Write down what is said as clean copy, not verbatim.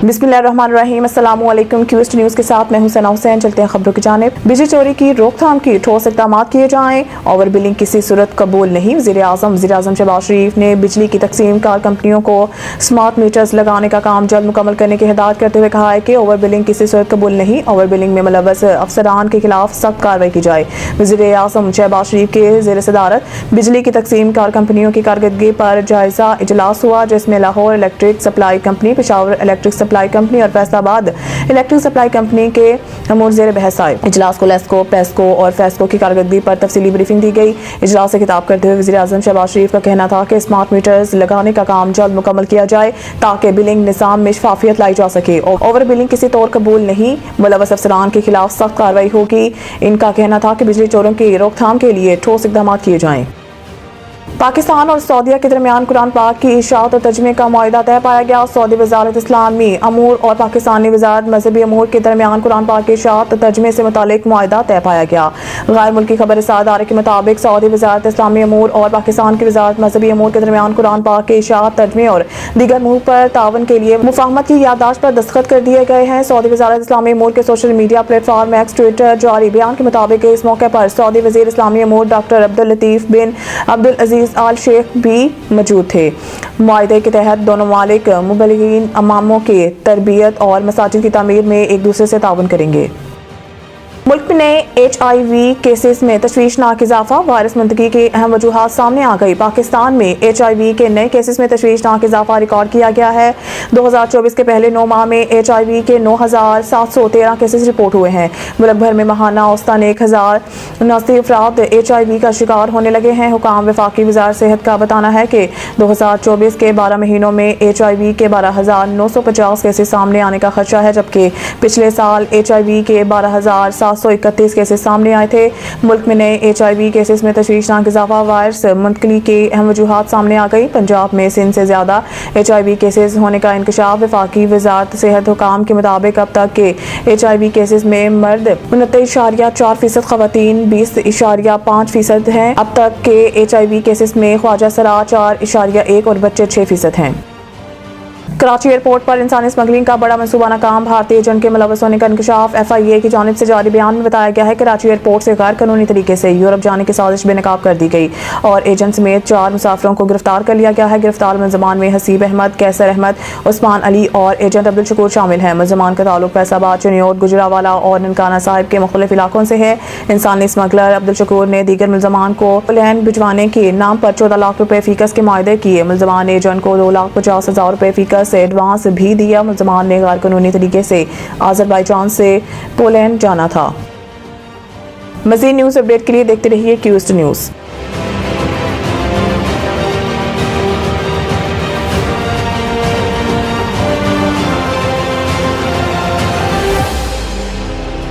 बिस्मिल्लाहिर्रहमानिर्रहीम। अस्सलामु अलैकुम। क्यूस्ट न्यूज़ के साथ मैं हुसैन हुसैन। चलते हैं खबरों की जानिब। बिजली चोरी की रोकथाम की ठोस इक़दाम किए जाएं। ओवर बिलिंग किसी सूरत कबूल नहीं। वज़ीर आज़म शहबाज शरीफ ने बिजली की तकसीम कार कंपनियों को स्मार्ट मीटर्स लगाने का काम जल्द मुकम्मल करने की हिदायत करते हुए कहा है कि ओवर बिलिंग किसी सूरत कबूल नहीं। ओवर बिलिंग में मुलव्वस अफसरान के खिलाफ सख्त कार्रवाई की जाए। वज़ीर आज़म शहबाज शरीफ के ज़ेर सदारत बिजली की तकसीम कार कंपनियों की कारकर्दगी पर जायजा इजलास हुआ, जिसमें Lahore electric supply company, Peshawar electric supply company और फैसलाबाद इलेक्ट्रिक सप्लाई कंपनी के अमूर ज़ेर बहस आए। इजलास को लेस्को, पेस्को और फेस्को की कारकर्दगी पर तफसीली ब्रीफिंग दी गई। इजलास से खिताब करते हुए वज़ीर आज़म शहबाज शरीफ का कहना था कि स्मार्ट मीटर्स लगाने का काम जल्द मुकम्मल किया जाए ताकि बिलिंग निज़ाम में शफाफियत लाई जा सके। ओवर बिलिंग किसी तौर कबूल नहीं। मुलव्वस अफसरान के खिलाफ सख्त कार्रवाई होगी। इनका कहना था कि बिजली चोरों की रोकथाम के लिए ठोस इक़दाम किए जाएं। पाकिस्तान और सऊदीया के दरमियान कुरान पाक की इशाअत और तर्जुमे का मुआहिदा तय पाया गया। सऊदी वज़ारत इस्लामी अमूर और पाकिस्तानी वज़ारत मजहबी अमूर के दरमियान कुरान पाक की इशाअत और तर्जुमे से मुतालिक मुआहिदा तय पाया गया। गैर मुल्की खबर इदारे के मुताबिक सऊदी वज़ारत इस्लामी अमूर और पाकिस्तान की वज़ारत मजहबी अमूर के दरमियान कुरान पाक के इशाअत, तर्जुमे और दीगर अमूर पर तावन के लिए मुफाहमत की याददाश्त पर दस्तखत कर दिए गए हैं। सऊदी वज़ारत इस्लामी अमूर के social media platform x Twitter जारी बयान के मुताबिक इस मौके पर सऊदी वज़ीर इस्लामी अमूर डॉक्टर अब्दुल लतीफ़ बिन अब्दुल अजीज़ आल शेख भी मौजूद थे। मुआहिदे के तहत दोनों मालिक मुबल्लिगीन अमामों के तरबियत और मसाजिद की तामीर में एक दूसरे से ताउन करेंगे। मुल्क में HIV केसेस में तशवीशनाक इजाफा, वायरस मुंतकी की अहम वजूहात सामने आ गई। पाकिस्तान में HIV के नए केसेस में तशवीशनाक इजाफा रिकॉर्ड किया गया है। 2024 के पहले 9 माह में HIV के 9,713 केसेस रिपोर्ट हुए हैं। मुल्क भर में माहाना औसतन 1,079 अफराद HIV का शिकार होने लगे हैं। हुकाम वफाकी वज़ारत सेहत का बताना है कि 2024 के 12 महीनों में HIV के 12,950 केसेस सामने आने का खदशा है, जबकि पिछले साल HIV के 12,731 केसेस सामने आए थे। मुल्क में नए HIV केसेस में तशवीशनाक इजाफा, वायरस मुंतकली की अहम वजूहात सामने आ गई। पंजाब में सिंध से ज्यादा HIV केसेस होने का इंकशाफ। वफाकी वज़ारत सेहत हुकाम के मुताबिक अब तक के HIV केसेस में मर्द 29.4%, खवातीन 20.5% हैं। अब तक के HIV केसेस में ख्वाजा सरा 4.1 और बच्चे 6% हैं। कराची एयरपोर्ट पर इंसानी स्मगलिंग का बड़ा मंसूबा नाकाम, भारतीय एजेंट के मुलव्वस होने का इंकशाफ। FIA की जानिब से जारी बयान में बताया गया है कि कराची एयरपोर्ट से गैर कानूनी तरीके से यूरोप जाने की साजिश बेनकाब कर दी गई और एजेंट समेत 4 मुसाफिरों को गिरफ्तार कर लिया गया है। गिरफ्तार मुलजमान में हसीब अहमद, कैसर अहमद, उस्मान अली और एजेंट अब्दुल शकूर शामिल हैं। मुलजमान का ताल्लुक फैसलाबाद, चनियोट, गुजरावाला और ननकाना साहिब के मुख्तलिफ इलाकों से है। इंसानी स्मगलर अब्दुल शकूर ने दीगर मुलजमान को पोलैंड भिजवाने के नाम पर 14 लाख रुपए फीकस के मुआहदे किए। मुलजमान ने एजेंट को 2,50,000 रुपए फीकस से एडवांस भी दिया। मुलजमान ने गैर कानूनी तरीके से अज़रबैजान से पोलैंड जाना था। मज़ीद न्यूज़ अपडेट के लिए देखते रहिए क्यूस्ट न्यूज़।